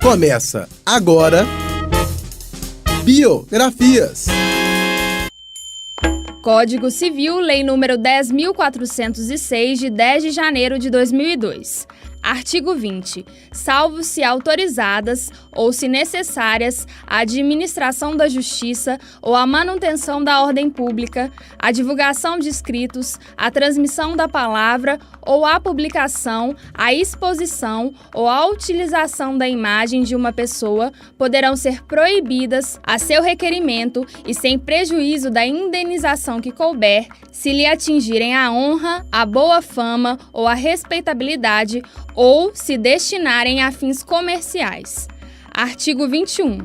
Começa agora Biografias. Código Civil, Lei nº 10.406, de 10 de janeiro de 2002. Artigo 20. Salvo se autorizadas ou se necessárias a administração da justiça ou a manutenção da ordem pública, a divulgação de escritos, a transmissão da palavra ou a publicação, a exposição ou a utilização da imagem de uma pessoa poderão ser proibidas a seu requerimento e sem prejuízo da indenização que couber, se lhe atingirem a honra, a boa fama ou a respeitabilidade ou se destinarem a fins comerciais. Artigo 21.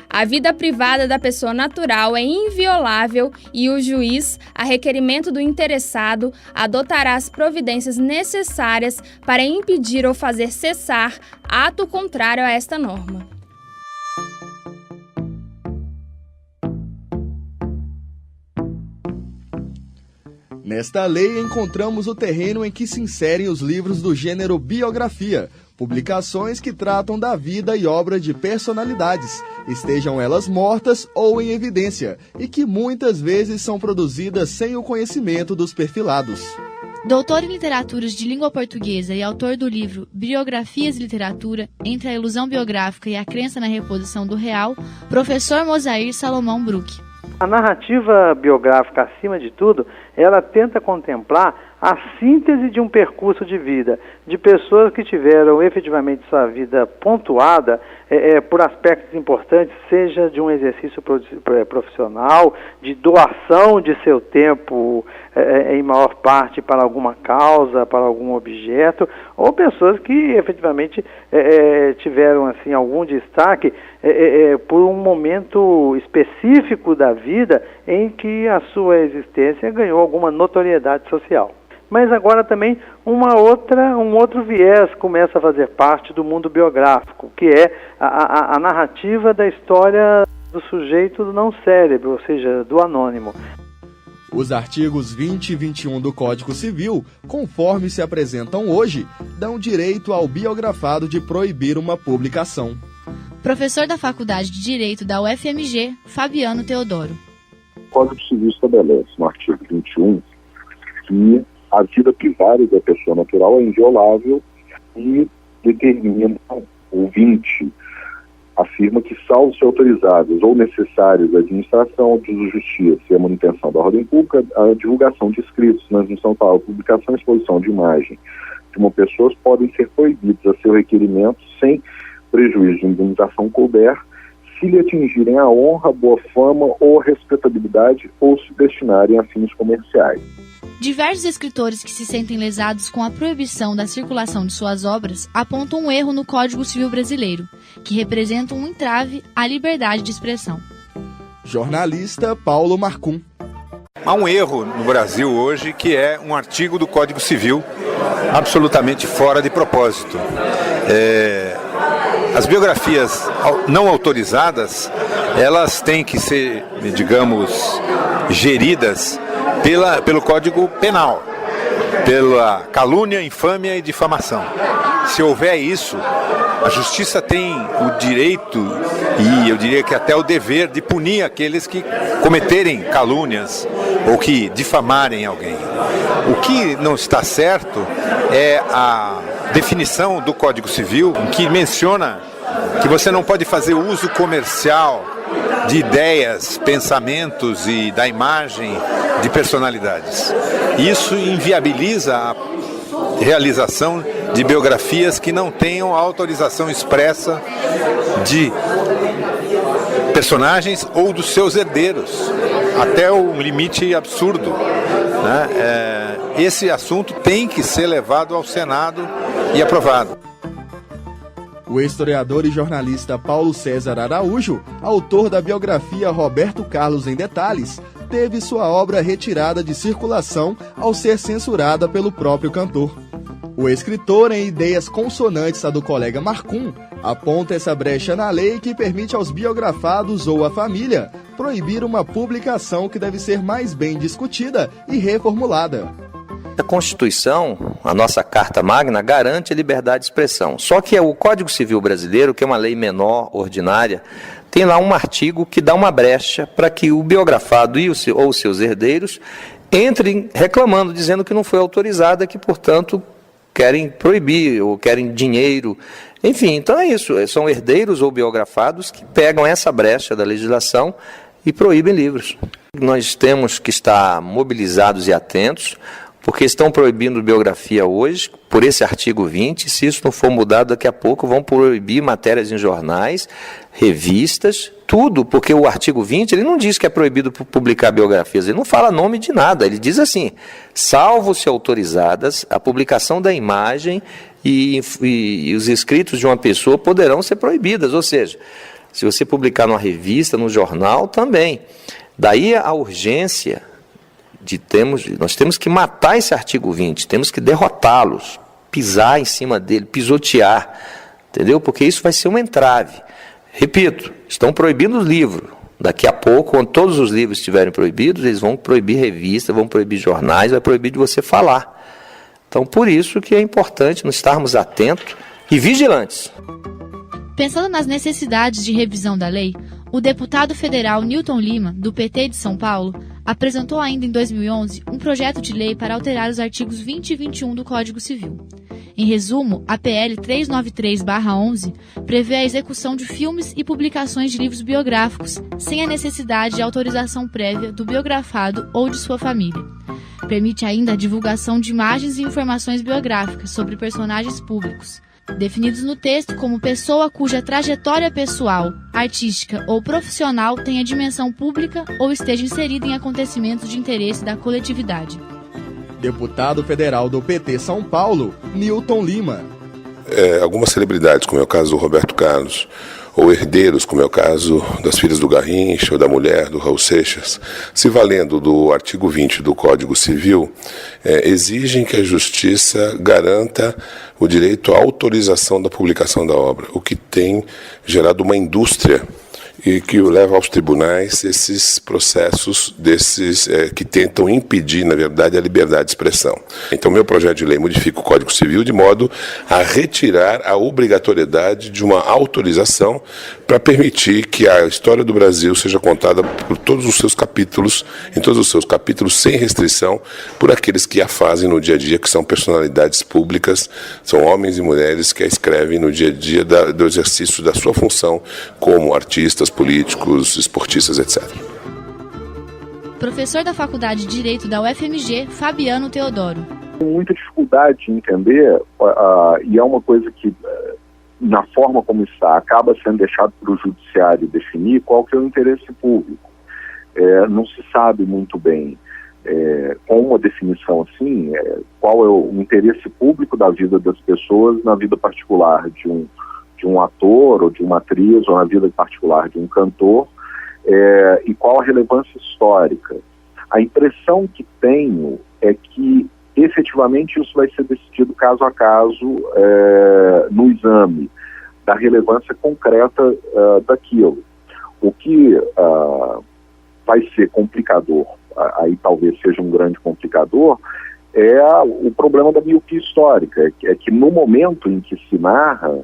A vida privada da pessoa natural é inviolável e o juiz, a requerimento do interessado, adotará as providências necessárias para impedir ou fazer cessar ato contrário a esta norma. Nesta lei encontramos o terreno em que se inserem os livros do gênero biografia, publicações que tratam da vida e obra de personalidades, estejam elas mortas ou em evidência, e que muitas vezes são produzidas sem o conhecimento dos perfilados. Doutor em Literaturas de Língua Portuguesa e autor do livro Biografias e Literatura, entre a ilusão biográfica e a crença na reposição do real, professor Mosair Salomão Bruck. A narrativa biográfica, acima de tudo, ela tenta contemplar a síntese de um percurso de vida, de pessoas que tiveram efetivamente sua vida pontuada por aspectos importantes, seja de um exercício profissional, de doação de seu tempo em maior parte para alguma causa, para algum objeto, ou pessoas que efetivamente tiveram assim algum destaque por um momento específico da vida em que a sua existência ganhou alguma notoriedade social. Mas agora também um outro viés começa a fazer parte do mundo biográfico, que é a narrativa da história do sujeito não cérebro, ou seja, do anônimo. Os artigos 20 e 21 do Código Civil, conforme se apresentam hoje, dão direito ao biografado de proibir uma publicação. Professor da Faculdade de Direito da UFMG, Fabiano Teodoro. O Código Civil estabelece, no artigo 21, que a vida privada da pessoa natural é inviolável e determina, o 20, afirma que, salvo se autorizadas ou necessárias a administração de justiça e a manutenção da ordem pública, a divulgação de escritos, transmissão de palavra, publicação e exposição de imagem de uma pessoa podem ser proibidos a seu requerimento sem prejuízo de indenização couber, se lhe atingirem a honra, a boa fama ou a respeitabilidade ou se destinarem a fins comerciais. Diversos escritores que se sentem lesados com a proibição da circulação de suas obras apontam um erro no Código Civil brasileiro, que representa um entrave à liberdade de expressão. Jornalista Paulo Marcum. Há um erro no Brasil hoje que é um artigo do Código Civil absolutamente fora de propósito. As biografias não autorizadas, elas têm que ser, digamos, geridas pelo Código Penal, pela calúnia, infâmia e difamação. Se houver isso, a justiça tem o direito e eu diria que até o dever de punir aqueles que cometerem calúnias ou que difamarem alguém. O que não está certo é a definição do Código Civil que menciona que você não pode fazer uso comercial de ideias, pensamentos e da imagem de personalidades. Isso inviabiliza a realização de biografias que não tenham a autorização expressa de personagens ou dos seus herdeiros, até um limite absurdo, né? Esse assunto tem que ser levado ao Senado e aprovado. O historiador e jornalista Paulo César Araújo, autor da biografia Roberto Carlos em Detalhes, teve sua obra retirada de circulação ao ser censurada pelo próprio cantor. O escritor, em ideias consonantes à do colega Marcum, aponta essa brecha na lei que permite aos biografados ou à família proibir uma publicação que deve ser mais bem discutida e reformulada. A Constituição, a nossa Carta Magna, garante a liberdade de expressão. Só que o Código Civil Brasileiro, que é uma lei menor, ordinária, tem lá um artigo que dá uma brecha para que o biografado ou seus herdeiros entrem reclamando, dizendo que não foi autorizada, que, portanto, querem proibir ou querem dinheiro. Enfim, então é isso. São herdeiros ou biografados que pegam essa brecha da legislação e proíbem livros. Nós temos que estar mobilizados e atentos, porque estão proibindo biografia hoje, por esse artigo 20, se isso não for mudado daqui a pouco, vão proibir matérias em jornais, revistas, tudo, porque o artigo 20, ele não diz que é proibido publicar biografias, ele não fala nome de nada, ele diz assim, salvo-se autorizadas, a publicação da imagem e os escritos de uma pessoa poderão ser proibidas, ou seja, se você publicar numa revista, num jornal, também. Daí a urgência nós temos que matar esse artigo 20, temos que derrotá-los, pisar em cima dele, pisotear, entendeu? Porque isso vai ser um entrave. Repito, estão proibindo o livro. Daqui a pouco, quando todos os livros estiverem proibidos, eles vão proibir revistas, vão proibir jornais, vai proibir de você falar. Então, por isso que é importante nós estarmos atentos e vigilantes. Pensando nas necessidades de revisão da lei, o deputado federal Newton Lima, do PT de São Paulo, apresentou ainda em 2011 um projeto de lei para alterar os artigos 20 e 21 do Código Civil. Em resumo, a PL 393/11 prevê a execução de filmes e publicações de livros biográficos sem a necessidade de autorização prévia do biografado ou de sua família. Permite ainda a divulgação de imagens e informações biográficas sobre personagens públicos, definidos no texto como pessoa cuja trajetória pessoal, artística ou profissional tenha dimensão pública ou esteja inserida em acontecimentos de interesse da coletividade. Deputado federal do PT São Paulo, Newton Lima. Algumas celebridades, como é o caso do Roberto Carlos, ou herdeiros, como é o caso das filhas do Garrincha ou da mulher do Raul Seixas, se valendo do artigo 20 do Código Civil, exigem que a Justiça garanta o direito à autorização da publicação da obra, o que tem gerado uma indústria e que leva aos tribunais esses processos que tentam impedir, na verdade, a liberdade de expressão. Então, meu projeto de lei modifica o Código Civil de modo a retirar a obrigatoriedade de uma autorização para permitir que a história do Brasil seja contada por todos os seus capítulos, em todos os seus capítulos, sem restrição, por aqueles que a fazem no dia a dia, que são personalidades públicas, são homens e mulheres que a escrevem no dia a dia do exercício da sua função como artistas, políticos, esportistas, etc. Professor da Faculdade de Direito da UFMG, Fabiano Teodoro. Tem muita dificuldade de entender, e é uma coisa que, na forma como está, acaba sendo deixado para o judiciário definir qual que é o interesse público. Não se sabe muito bem, com uma definição assim, qual é o interesse público da vida das pessoas na vida particular de um ator ou de uma atriz, ou na vida particular de um cantor, e qual a relevância histórica. A impressão que tenho é que efetivamente isso vai ser decidido caso a caso no exame da relevância concreta daquilo. O que vai ser complicador, aí talvez seja um grande complicador, é o problema da miopia histórica, é que no momento em que se narra,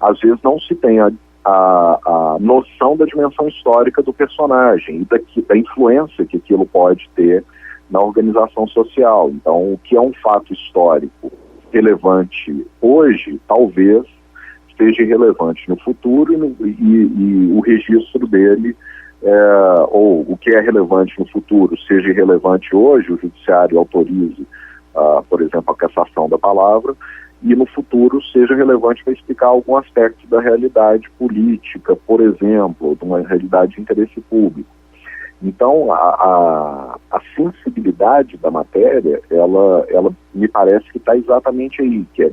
às vezes não se tem a noção da dimensão histórica do personagem e da influência que aquilo pode ter na organização social. Então, o que é um fato histórico relevante hoje, talvez seja irrelevante no futuro e o registro dele, ou o que é relevante no futuro seja irrelevante hoje, o judiciário autorize, por exemplo, a cassação da palavra, e no futuro seja relevante para explicar algum aspecto da realidade política, por exemplo, de uma realidade de interesse público. Então, a sensibilidade da matéria, ela me parece que está exatamente aí, que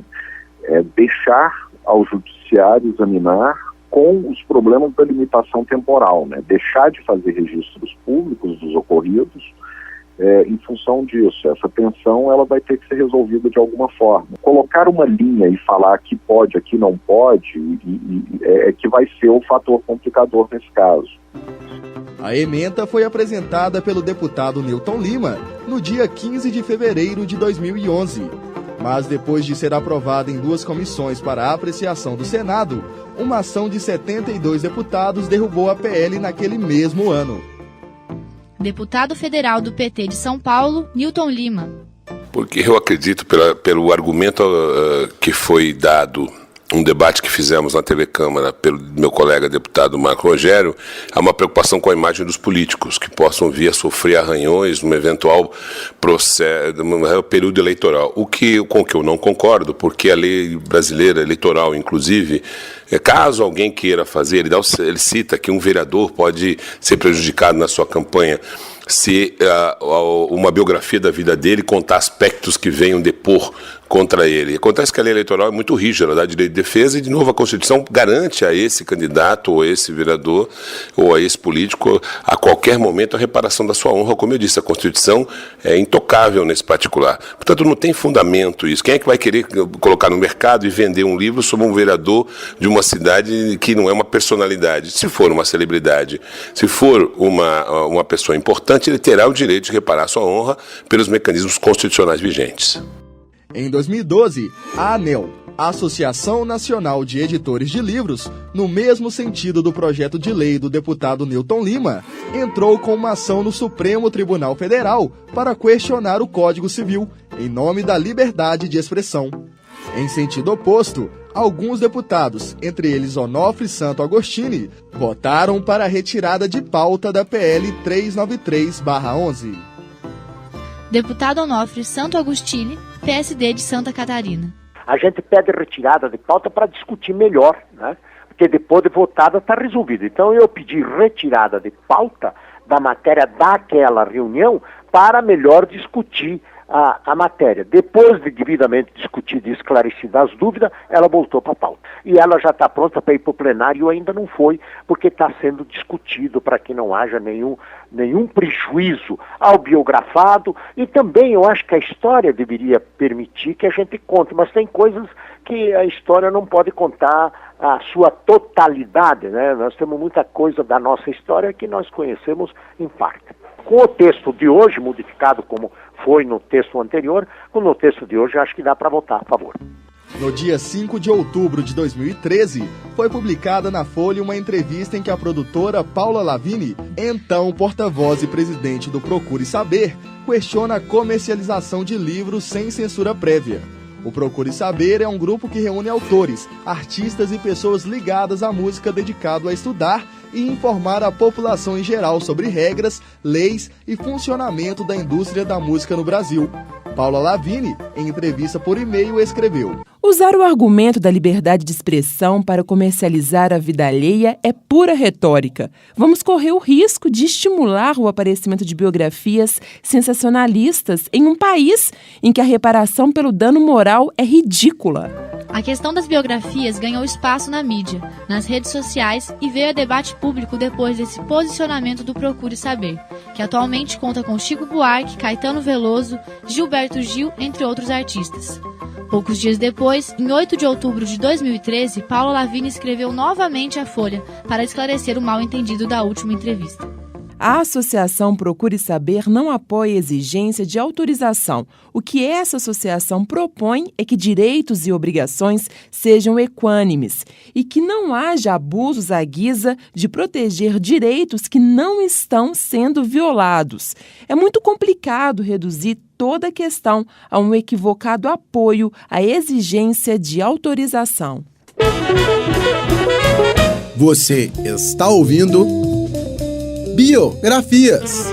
é deixar ao judiciário examinar com os problemas da limitação temporal, né? Deixar de fazer registros públicos dos ocorridos em função disso. Essa tensão ela vai ter que ser resolvida de alguma forma. Colocar uma linha e falar aqui pode, aqui não pode, é que vai ser o fator complicador nesse caso. A ementa foi apresentada pelo deputado Newton Lima no dia 15 de fevereiro de 2011. Mas depois de ser aprovada em 2 comissões para a apreciação do Senado, uma ação de 72 deputados derrubou a PL naquele mesmo ano. Deputado federal do PT de São Paulo, Newton Lima. Porque eu acredito, pelo argumento que foi dado, um debate que fizemos na TV Câmara pelo meu colega deputado Marco Rogério, há uma preocupação com a imagem dos políticos, que possam vir a sofrer arranhões num eventual período eleitoral. Com o que eu não concordo, porque a lei brasileira eleitoral, inclusive, caso alguém queira fazer, ele cita que um vereador pode ser prejudicado na sua campanha se uma biografia da vida dele contar aspectos que venham depor contra ele. Acontece que a lei eleitoral é muito rígida, ela dá direito de defesa e, de novo, a Constituição garante a esse candidato ou a esse vereador ou a esse político, a qualquer momento, a reparação da sua honra. Como eu disse, a Constituição é intocável nesse particular. Portanto, não tem fundamento isso. Quem é que vai querer colocar no mercado e vender um livro sobre um vereador de uma cidade que não é uma personalidade? Se for uma celebridade, se for uma pessoa importante, ele terá o direito de reparar sua honra pelos mecanismos constitucionais vigentes. Em 2012, a ANEL, Associação Nacional de Editores de Livros, no mesmo sentido do projeto de lei do deputado Newton Lima, entrou com uma ação no Supremo Tribunal Federal para questionar o Código Civil, em nome da liberdade de expressão. Em sentido oposto, alguns deputados, entre eles Onofre Santo Agostini, votaram para a retirada de pauta da PL 393/11. Deputado Onofre Santo Agostini, PSD de Santa Catarina. A gente pede retirada de pauta para discutir melhor, né? Porque depois de votada está resolvido. Então eu pedi retirada de pauta da matéria daquela reunião para melhor discutir a matéria. Depois de devidamente discutida e esclarecida as dúvidas, ela voltou para a pauta. E ela já está pronta para ir para o plenário, ainda não foi, porque está sendo discutido para que não haja nenhum prejuízo ao biografado. E também eu acho que a história deveria permitir que a gente conte, mas tem coisas que a história não pode contar a sua totalidade, né? Nós temos muita coisa da nossa história que nós conhecemos em parte. Com o texto de hoje, modificado como foi no texto anterior, no texto de hoje acho que dá para votar a favor. No dia 5 de outubro de 2013, foi publicada na Folha uma entrevista em que a produtora Paula Lavigne, então porta-voz e presidente do Procure Saber, questiona a comercialização de livros sem censura prévia. O Procure Saber é um grupo que reúne autores, artistas e pessoas ligadas à música dedicado a estudar e informar a população em geral sobre regras, leis e funcionamento da indústria da música no Brasil. Paula Lavigne, em entrevista por e-mail, escreveu: usar o argumento da liberdade de expressão para comercializar a vida alheia é pura retórica. Vamos correr o risco de estimular o aparecimento de biografias sensacionalistas em um país em que a reparação pelo dano moral é ridícula. A questão das biografias ganhou espaço na mídia, nas redes sociais e veio a debate público depois desse posicionamento do Procure Saber, que atualmente conta com Chico Buarque, Caetano Veloso, Gilberto Gil, entre outros artistas. Poucos dias depois, em 8 de outubro de 2013, Paula Lavigne escreveu novamente à Folha para esclarecer o mal-entendido da última entrevista. A Associação Procure Saber não apoia a exigência de autorização. O que essa associação propõe é que direitos e obrigações sejam equânimes e que não haja abusos à guisa de proteger direitos que não estão sendo violados. É muito complicado reduzir toda a questão a um equivocado apoio à exigência de autorização. Você está ouvindo Biografias.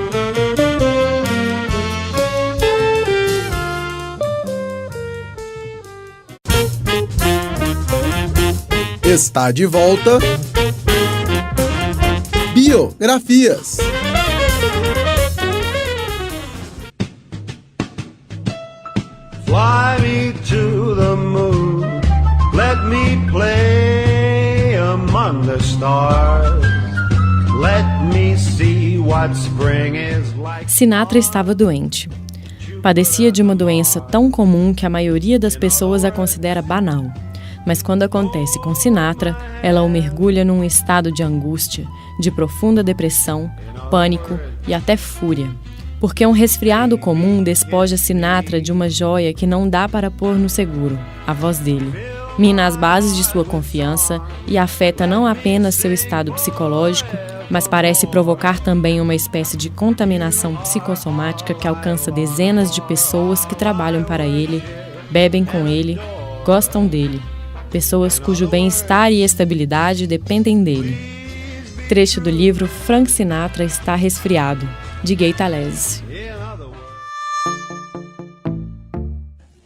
Está de volta Biografias. Fly me to the moon, let me play among the stars, let me see what spring is like. Sinatra estava doente. Padecia de uma doença tão comum que a maioria das pessoas a considera banal. Mas quando acontece com Sinatra, ela o mergulha num estado de angústia, de profunda depressão, pânico e até fúria. Porque um resfriado comum despoja Sinatra de uma joia que não dá para pôr no seguro, a voz dele. Mina as bases de sua confiança e afeta não apenas seu estado psicológico, mas parece provocar também uma espécie de contaminação psicossomática que alcança dezenas de pessoas que trabalham para ele, bebem com ele, gostam dele. Pessoas cujo bem-estar e estabilidade dependem dele. Trecho do livro Frank Sinatra está resfriado, de Gay Talese.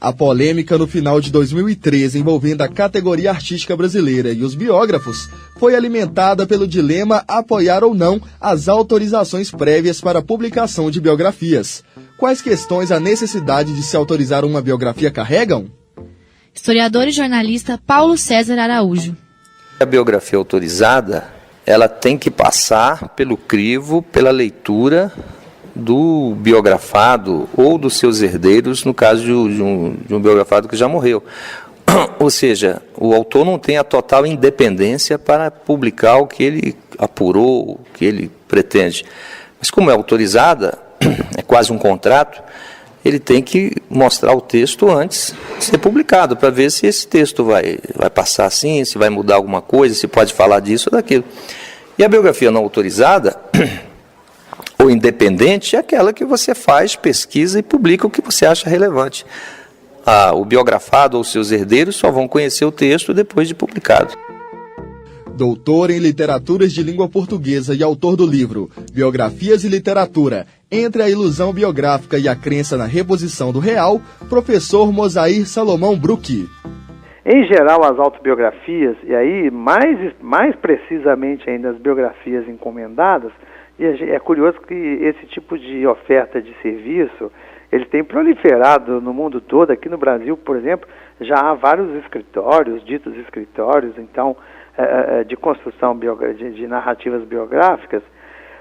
A polêmica no final de 2013 envolvendo a categoria artística brasileira e os biógrafos foi alimentada pelo dilema apoiar ou não as autorizações prévias para a publicação de biografias. Quais questões a necessidade de se autorizar uma biografia carregam? Historiador e jornalista Paulo César Araújo. A biografia autorizada, ela tem que passar pelo crivo, pela leitura do biografado ou dos seus herdeiros, no caso de um biografado que já morreu. Ou seja, o autor não tem a total independência para publicar o que ele apurou, o que ele pretende. Mas como é autorizada, é quase um contrato, ele tem que mostrar o texto antes de ser publicado, para ver se esse texto vai passar assim, se vai mudar alguma coisa, se pode falar disso ou daquilo. E a biografia não autorizada, ou independente, é aquela que você faz, pesquisa e publica o que você acha relevante. O biografado ou seus herdeiros só vão conhecer o texto depois de publicado. Doutor em Literaturas de Língua Portuguesa e autor do livro Biografias e Literatura, Entre a Ilusão Biográfica e a Crença na Reposição do Real, professor Mosair Salomão Bruck. Em geral, as autobiografias, e aí mais precisamente ainda as biografias encomendadas, e é curioso que esse tipo de oferta de serviço, ele tem proliferado no mundo todo. Aqui no Brasil, por exemplo, já há vários escritórios, ditos escritórios, então, de construção de narrativas biográficas.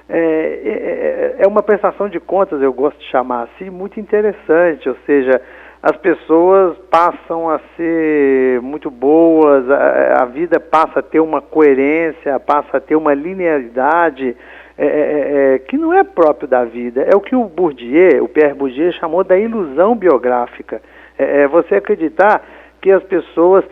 É uma prestação de contas, eu gosto de chamar assim, muito interessante, ou seja, as pessoas passam a ser muito boas, a vida passa a ter uma coerência, passa a ter uma linearidade que não é próprio da vida. É o que o Pierre Bourdieu chamou da ilusão biográfica. Você acreditar que as pessoas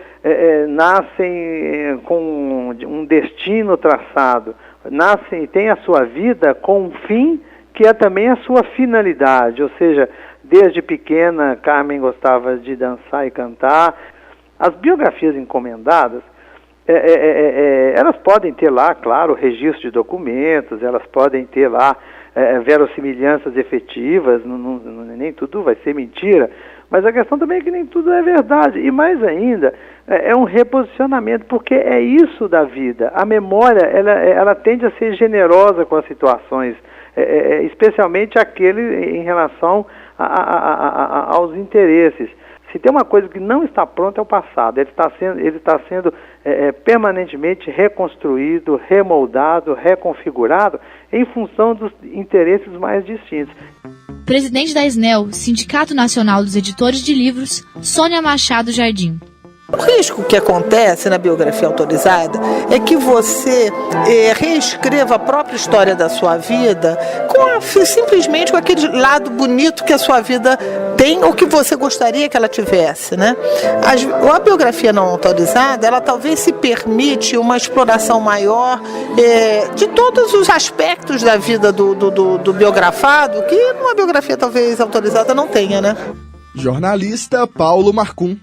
nascem com um destino traçado, nascem e têm a sua vida com um fim que é também a sua finalidade, ou seja, desde pequena Carmen gostava de dançar e cantar. As biografias encomendadas, elas podem ter lá, claro, registro de documentos, elas podem ter lá verossimilhanças efetivas, nem tudo vai ser mentira, mas a questão também é que nem tudo é verdade, e mais ainda, é um reposicionamento, porque é isso da vida. A memória, ela tende a ser generosa com as situações, especialmente aquele em relação aos interesses. Se tem uma coisa que não está pronta, é o passado. Ele está sendo permanentemente reconstruído, remoldado, reconfigurado em função dos interesses mais distintos. Presidente da SNEL, Sindicato Nacional dos Editores de Livros, Sônia Machado Jardim. O risco que acontece na biografia autorizada é que você reescreva a própria história da sua vida simplesmente com aquele lado bonito que a sua vida tem ou que você gostaria que ela tivesse, né? A biografia não autorizada, ela talvez se permite uma exploração maior de todos os aspectos da vida do biografado, que numa biografia talvez autorizada não tenha, né? Jornalista Paulo Marcum.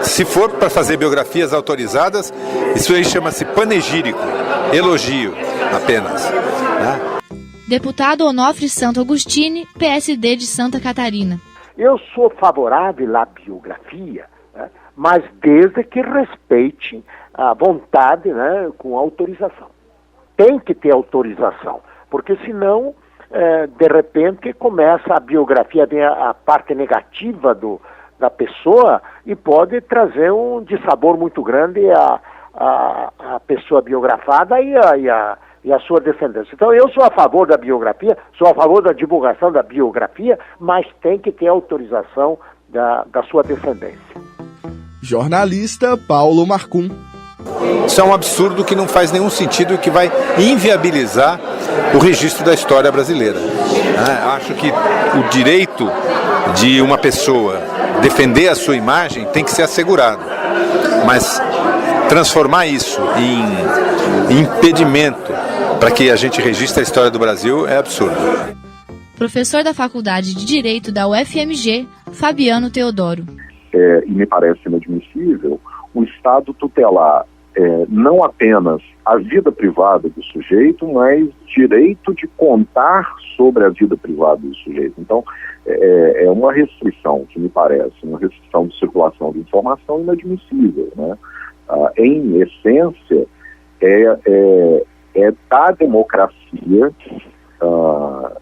Se for para fazer biografias autorizadas, isso aí chama-se panegírico, elogio apenas, né? Deputado Onofre Santo Agostini, PSD de Santa Catarina. Eu sou favorável à biografia, né, mas desde que respeite a vontade, né, com autorização. Tem que ter autorização, porque senão, de repente, começa a biografia, vem a parte negativa da pessoa e pode trazer um dissabor muito grande à pessoa biografada e a sua descendência. Então eu sou a favor da biografia, sou a favor da divulgação da biografia, mas tem que ter autorização da sua descendência. Jornalista Paulo Marcum. Isso é um absurdo que não faz nenhum sentido e que vai inviabilizar o registro da história brasileira. Acho que o direito de uma pessoa defender a sua imagem tem que ser assegurado, mas transformar isso em impedimento para que a gente registre a história do Brasil é absurdo. Professor da Faculdade de Direito da UFMG, Fabiano Teodoro. E me parece inadmissível o Estado tutelar não apenas a vida privada do sujeito, mas direito de contar sobre a vida privada do sujeito. Então, é uma restrição, que me parece, uma restrição de circulação de informação inadmissível, né? Em essência, é da democracia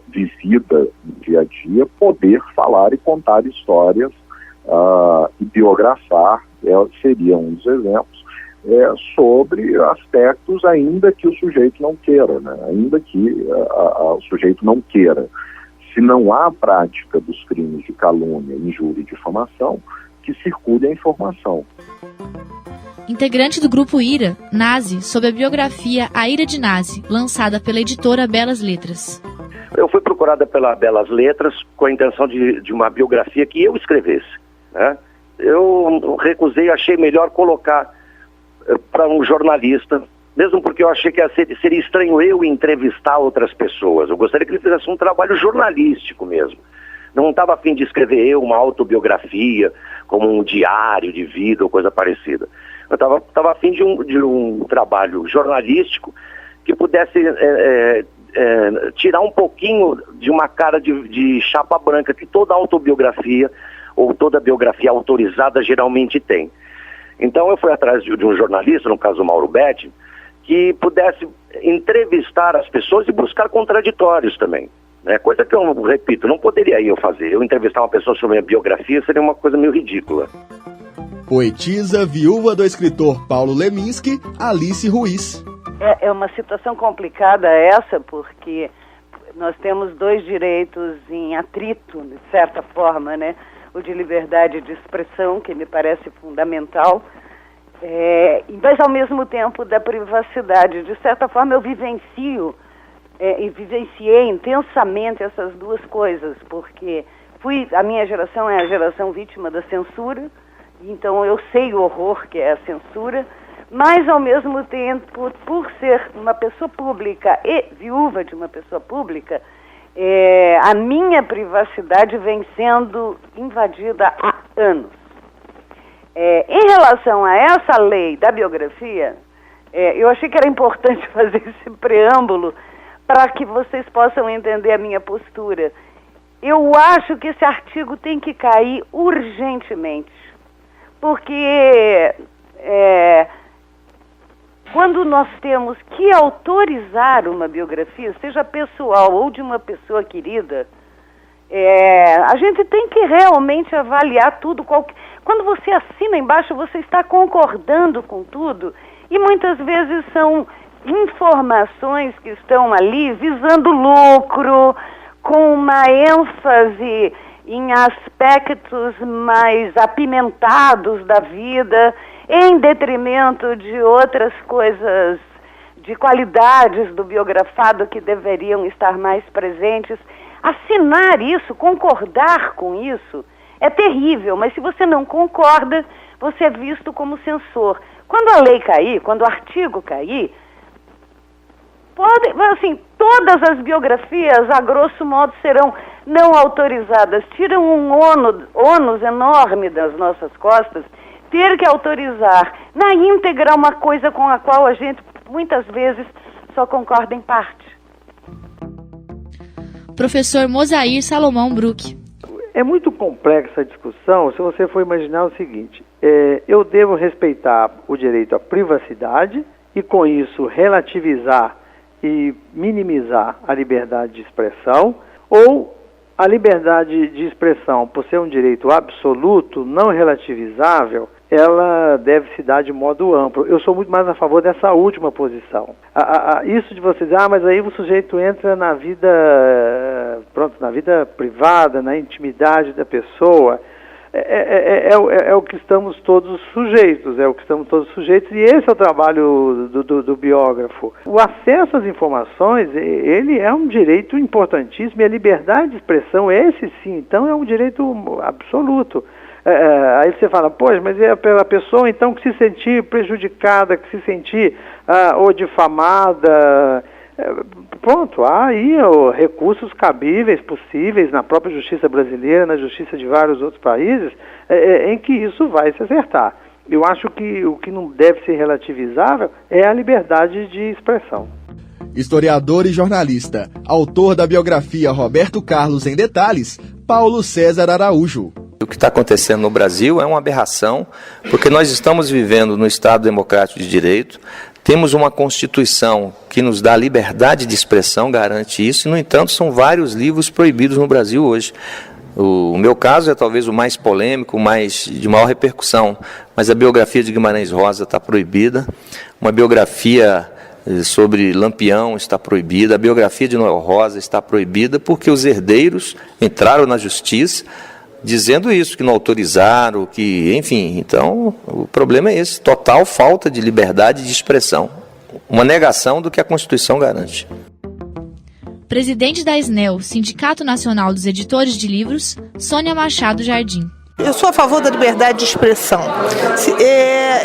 vivida no dia a dia poder falar e contar histórias e biografar, seria um dos exemplos, sobre aspectos ainda que o sujeito não queira, né? Ainda que o sujeito não queira. Se não há prática dos crimes de calúnia, injúria e difamação, que circule a informação. Integrante do grupo IRA, Nazi, sob a biografia A Ira de Nazi, lançada pela editora Belas Letras. Eu fui procurada pela Belas Letras com a intenção de uma biografia que eu escrevesse, né? Eu recusei, achei melhor colocar para um jornalista, mesmo porque eu achei que seria estranho eu entrevistar outras pessoas. Eu gostaria que ele fizesse um trabalho jornalístico mesmo. Não estava a fim de escrever eu uma autobiografia, como um diário de vida ou coisa parecida. Eu estava a fim de um trabalho jornalístico que pudesse tirar um pouquinho de uma cara de chapa branca que toda autobiografia ou toda biografia autorizada geralmente tem. Então eu fui atrás de um jornalista, no caso o Mauro Betti, que pudesse entrevistar as pessoas e buscar contraditórios também. Coisa que eu, repito, não poderia eu fazer. Eu entrevistar uma pessoa sobre a biografia seria uma coisa meio ridícula. Poetisa, viúva do escritor Paulo Leminski, Alice Ruiz. É uma situação complicada essa, porque nós temos dois direitos em atrito, de certa forma, né? O de liberdade de expressão, que me parece fundamental, mas ao mesmo tempo da privacidade. De certa forma eu vivencio e vivenciei intensamente essas duas coisas, porque a minha geração é a geração vítima da censura, então eu sei o horror que é a censura, mas ao mesmo tempo, por ser uma pessoa pública e viúva de uma pessoa pública, a minha privacidade vem sendo invadida há anos. Em relação a essa lei da biografia, eu achei que era importante fazer esse preâmbulo para que vocês possam entender a minha postura. Eu acho que esse artigo tem que cair urgentemente, porque quando nós temos que autorizar uma biografia, seja pessoal ou de uma pessoa querida, a gente tem que realmente avaliar tudo. Quando você assina embaixo, você está concordando com tudo, e muitas vezes são informações que estão ali visando lucro, com uma ênfase em aspectos mais apimentados da vida, em detrimento de outras coisas, de qualidades do biografado que deveriam estar mais presentes. Assinar isso, concordar com isso, é terrível, mas se você não concorda, você é visto como censor. Quando a lei cair, quando o artigo cair, todas as biografias, a grosso modo, serão não autorizadas. Tiram um ônus enorme das nossas costas, ter que autorizar na íntegra uma coisa com a qual a gente, muitas vezes, só concorda em parte. Professor Mosair Salomão Bruck. É muito complexa a discussão se você for imaginar o seguinte: eu devo respeitar o direito à privacidade e, com isso, relativizar e minimizar a liberdade de expressão, ou a liberdade de expressão, por ser um direito absoluto, não relativizável, ela deve se dar de modo amplo. Eu sou muito mais a favor dessa última posição. Isso de você dizer, mas aí o sujeito entra na vida, na vida privada, na intimidade da pessoa, é o que estamos todos sujeitos, e esse é o trabalho do biógrafo. O acesso às informações, ele é um direito importantíssimo, e a liberdade de expressão, esse sim, então é um direito absoluto. Aí você fala, pois, mas é pela pessoa então que se sentir prejudicada, que se sentir ou difamada. Pronto, há aí recursos cabíveis, possíveis na própria justiça brasileira, na justiça de vários outros países, em que isso vai se acertar. Eu acho que o que não deve ser relativizável é a liberdade de expressão. Historiador e jornalista, autor da biografia Roberto Carlos em Detalhes, Paulo César Araújo. O que está acontecendo no Brasil é uma aberração, porque nós estamos vivendo no Estado Democrático de Direito, temos uma Constituição que nos dá liberdade de expressão, garante isso, e, no entanto, são vários livros proibidos no Brasil hoje. O meu caso é talvez o mais polêmico, de maior repercussão, mas a biografia de Guimarães Rosa está proibida, uma biografia sobre Lampião está proibida, a biografia de Noel Rosa está proibida, porque os herdeiros entraram na justiça dizendo isso, que não autorizaram, enfim, então o problema é esse, total falta de liberdade de expressão, uma negação do que a Constituição garante. Presidente da SNEL, Sindicato Nacional dos Editores de Livros, Sônia Machado Jardim. Eu sou a favor da liberdade de expressão.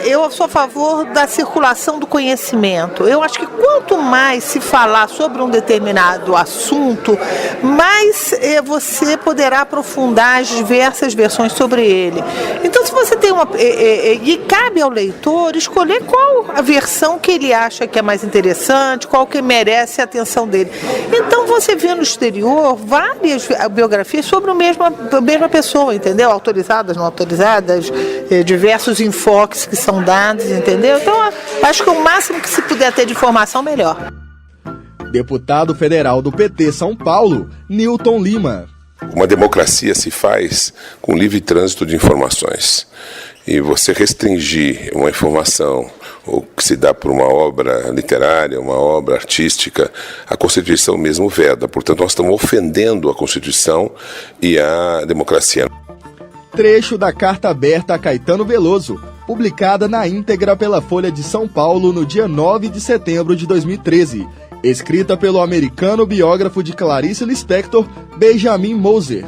Eu sou a favor da circulação do conhecimento. Eu acho que quanto mais se falar sobre um determinado assunto, mais você poderá aprofundar as diversas versões sobre ele. Então, se você tem e cabe ao leitor escolher qual a versão que ele acha que é mais interessante, qual que merece a atenção dele. Então, você vê no exterior várias biografias sobre a mesma pessoa, entendeu? Autorizadas, não autorizadas, diversos enfoques que são dados, entendeu? Então, acho que o máximo que se puder ter de informação, melhor. Deputado federal do PT São Paulo, Newton Lima. Uma democracia se faz com livre trânsito de informações. E você restringir uma informação ou que se dá por uma obra literária, uma obra artística, a Constituição mesmo veda. Portanto, nós estamos ofendendo a Constituição e a democracia. Trecho da carta aberta a Caetano Veloso, publicada na íntegra pela Folha de São Paulo no dia 9 de setembro de 2013, escrita pelo americano biógrafo de Clarice Lispector, Benjamin Moser.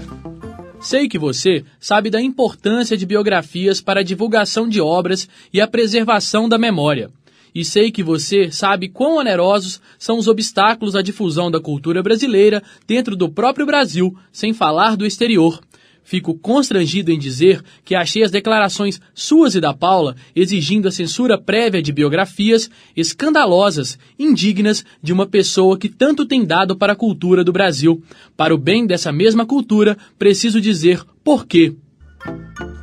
Sei que você sabe da importância de biografias para a divulgação de obras e a preservação da memória. E sei que você sabe quão onerosos são os obstáculos à difusão da cultura brasileira dentro do próprio Brasil, sem falar do exterior. Fico constrangido em dizer que achei as declarações suas e da Paula exigindo a censura prévia de biografias escandalosas, indignas de uma pessoa que tanto tem dado para a cultura do Brasil. Para o bem dessa mesma cultura, preciso dizer por quê.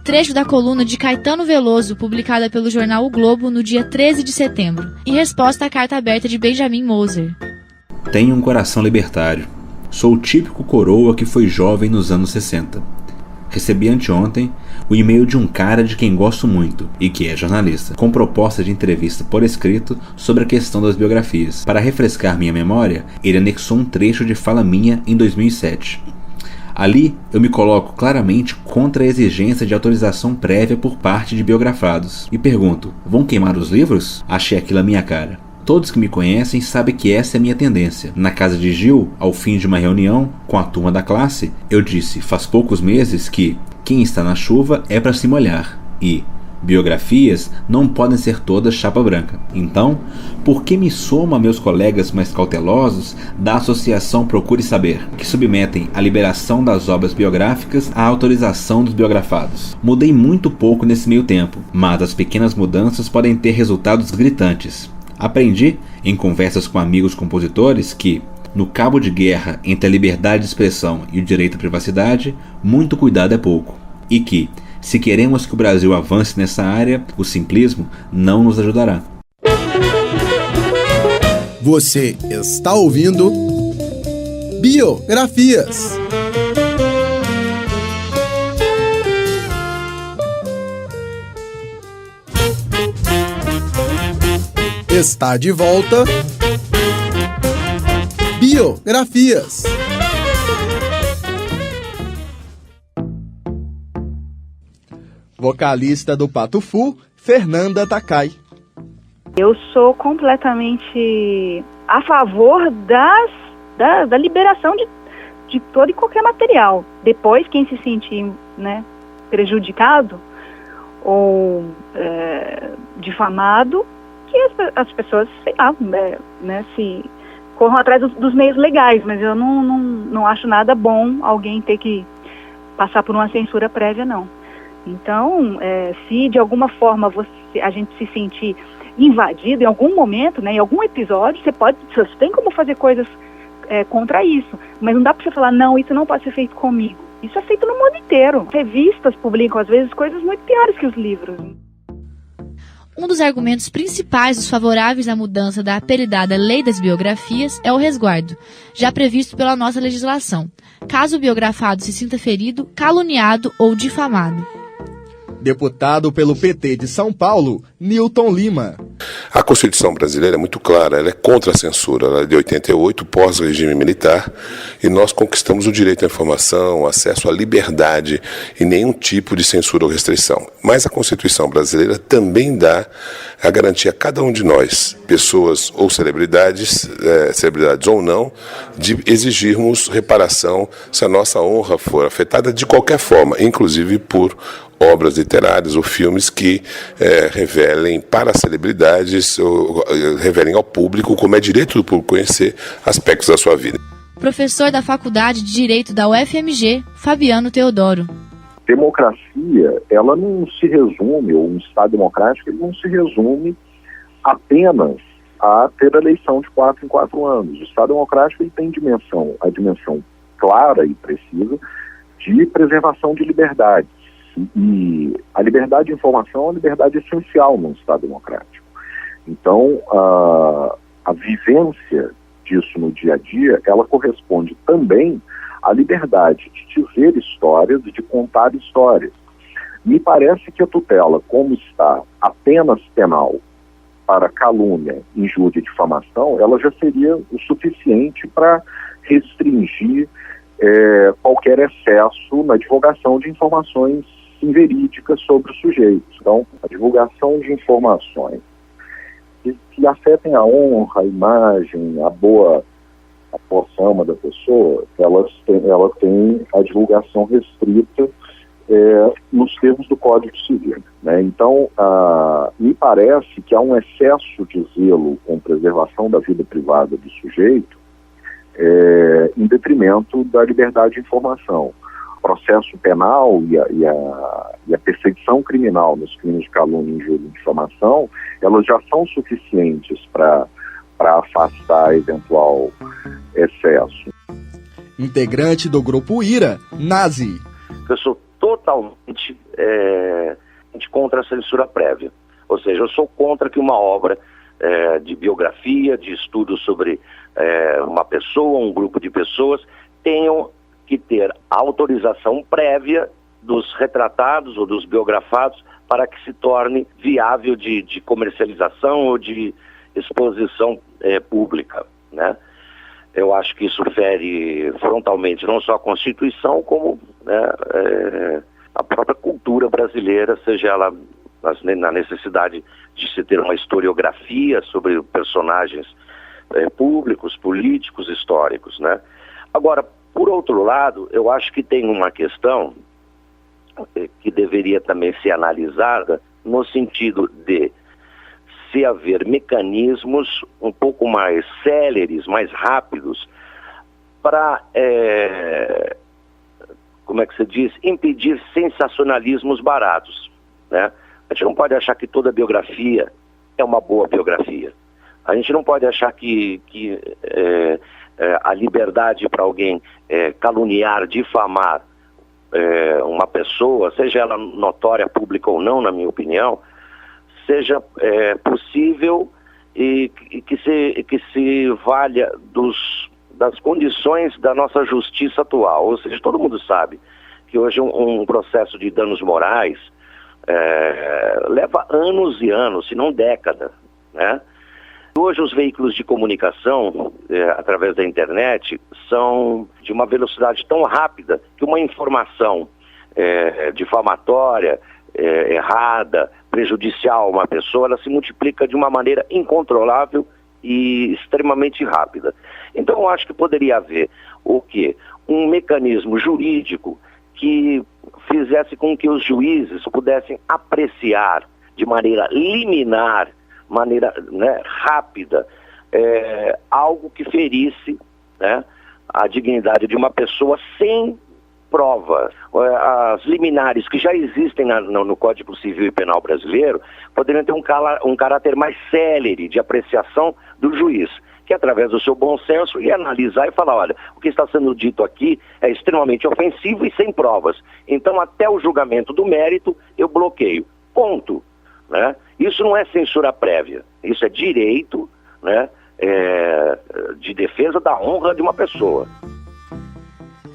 Trecho da coluna de Caetano Veloso, publicada pelo jornal O Globo no dia 13 de setembro, em resposta à carta aberta de Benjamin Moser. Tenho um coração libertário. Sou o típico coroa que foi jovem nos anos 60. Recebi anteontem o e-mail de um cara de quem gosto muito e que é jornalista, com proposta de entrevista por escrito sobre a questão das biografias. Para refrescar minha memória, ele anexou um trecho de fala minha em 2007. Ali, eu me coloco claramente contra a exigência de autorização prévia por parte de biografados. E pergunto, vão queimar os livros? Achei aquilo a minha cara. Todos que me conhecem sabem que essa é a minha tendência. Na casa de Gil, ao fim de uma reunião com a turma da classe, eu disse, faz poucos meses, que quem está na chuva é para se molhar. E biografias não podem ser todas chapa branca. Então, por que me somo a meus colegas mais cautelosos da Associação Procure Saber, que submetem a liberação das obras biográficas à autorização dos biografados? Mudei muito pouco nesse meio tempo, mas as pequenas mudanças podem ter resultados gritantes. Aprendi, em conversas com amigos compositores, que, no cabo de guerra entre a liberdade de expressão e o direito à privacidade, muito cuidado é pouco. E que, se queremos que o Brasil avance nessa área, o simplismo não nos ajudará. Você está ouvindo Biografias. Está de volta Biografias. Vocalista do Pato Fu, Fernanda Takai. Eu sou completamente a favor da liberação de todo e qualquer material. Depois, quem se sentir, né, prejudicado ou difamado, que as pessoas, sei lá, né, se corram atrás dos meios legais, mas eu não acho nada bom alguém ter que passar por uma censura prévia, não. Então, se de alguma forma a gente se sentir invadido em algum momento, né, em algum episódio, você tem como fazer coisas contra isso, mas não dá para você falar, não, isso não pode ser feito comigo. Isso é feito no mundo inteiro. Revistas publicam, às vezes, coisas muito piores que os livros. Um dos argumentos principais dos favoráveis à mudança da apelidada Lei das Biografias é o resguardo, já previsto pela nossa legislação, caso o biografado se sinta ferido, caluniado ou difamado. Deputado pelo PT de São Paulo, Newton Lima. A Constituição brasileira é muito clara, ela é contra a censura, ela é de 88, pós-regime militar, e nós conquistamos o direito à informação, acesso à liberdade e nenhum tipo de censura ou restrição. Mas a Constituição brasileira também dá a garantia a cada um de nós, pessoas ou celebridades, celebridades ou não, de exigirmos reparação se a nossa honra for afetada de qualquer forma, inclusive por obras literárias ou filmes que revelem para celebridades, ou revelem ao público, como é direito do público conhecer aspectos da sua vida. Professor da Faculdade de Direito da UFMG, Fabiano Teodoro. Democracia, ela não se resume, ou um Estado democrático, ele não se resume apenas a ter a eleição de 4 em 4 anos. O Estado democrático ele tem a dimensão clara e precisa de preservação de liberdades. E a liberdade de informação é uma liberdade essencial num Estado democrático. Então, a vivência disso no dia a dia, ela corresponde também à liberdade de dizer histórias e de contar histórias. Me parece que a tutela, como está apenas penal para calúnia, injúria e difamação, ela já seria o suficiente para restringir qualquer excesso na divulgação de informações inverídicas sobre o sujeito. Então, a divulgação de informações que afetem a honra, a imagem, a boa fama da pessoa, ela tem a divulgação restrita nos termos do Código Civil, né? Então, me parece que há um excesso de zelo com preservação da vida privada do sujeito em detrimento da liberdade de informação. O processo penal e a perseguição criminal nos crimes de calúnia, injúria e difamação, elas já são suficientes para afastar eventual excesso. Integrante do Grupo IRA, Nazi. Eu sou totalmente contra a censura prévia. Ou seja, eu sou contra que uma obra de biografia, de estudo sobre uma pessoa, um grupo de pessoas, tenham que ter autorização prévia dos retratados ou dos biografados para que se torne viável de comercialização ou de exposição pública, né? Eu acho que isso fere frontalmente não só a Constituição, como, né, a própria cultura brasileira, seja ela na necessidade de se ter uma historiografia sobre personagens públicos, políticos, históricos, né? Agora, por outro lado, eu acho que tem uma questão que deveria também ser analisada no sentido de se haver mecanismos um pouco mais céleres, mais rápidos, para, como é que se diz, impedir sensacionalismos baratos, né? A gente não pode achar que toda biografia é uma boa biografia. A gente não pode achar que a liberdade para alguém caluniar, difamar uma pessoa, seja ela notória, pública ou não, na minha opinião, seja possível e que se valha das condições da nossa justiça atual. Ou seja, todo mundo sabe que hoje um processo de danos morais leva anos e anos, se não décadas, né? Hoje os veículos de comunicação, através da internet, são de uma velocidade tão rápida que uma informação difamatória, errada, prejudicial a uma pessoa, ela se multiplica de uma maneira incontrolável e extremamente rápida. Então eu acho que poderia haver o quê? Um mecanismo jurídico que fizesse com que os juízes pudessem apreciar de maneira liminar, maneira, né, rápida, algo que ferisse, né, a dignidade de uma pessoa sem prova. As liminares que já existem no Código Civil e Penal brasileiro poderiam ter um caráter mais célere de apreciação do juiz, que através do seu bom senso ia analisar e falar, olha, o que está sendo dito aqui é extremamente ofensivo e sem provas. Então, até o julgamento do mérito, eu bloqueio. Ponto. Né? Isso não é censura prévia. Isso é direito, né, de defesa da honra de uma pessoa.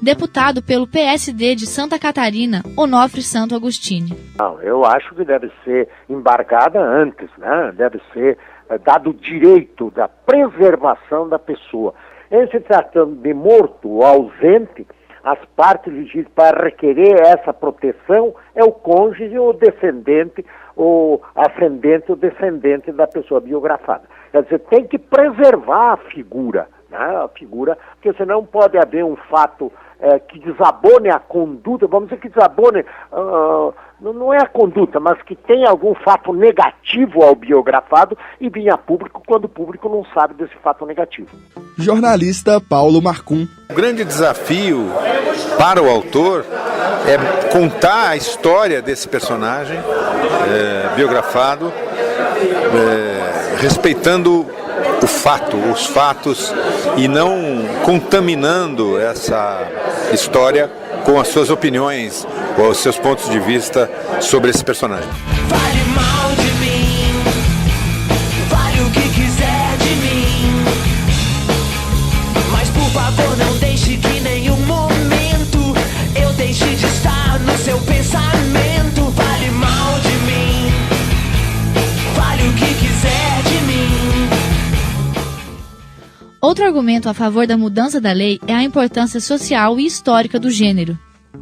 Deputado pelo PSD de Santa Catarina, Onofre Santo Agostini. Não, eu acho que deve ser embargada antes, né? Deve ser dado o direito da preservação da pessoa. Em se tratando de morto ou ausente, as partes legítimas para requerer essa proteção é o cônjuge ou descendente, ou ascendente ou descendente da pessoa biografada. Quer dizer, tem que preservar a figura, né? A figura, porque senão pode haver um fato que desabone a conduta, vamos dizer que desabone, não é a conduta, mas que tem algum fato negativo ao biografado e vir a público quando o público não sabe desse fato negativo. Jornalista Paulo Marcum. O grande desafio para o autor é contar a história desse personagem biografado, respeitando os fatos e não contaminando essa história com as suas opiniões ou os seus pontos de vista sobre esse personagem. Fale mal de mim, fale o que quiser de mim, mas por favor não deixe que em nenhum momento eu deixe de estar no seu pensamento. Fale mal de mim, fale o que quiser de mim. Outro argumento a favor da mudança da lei é a importância social e histórica do gênero.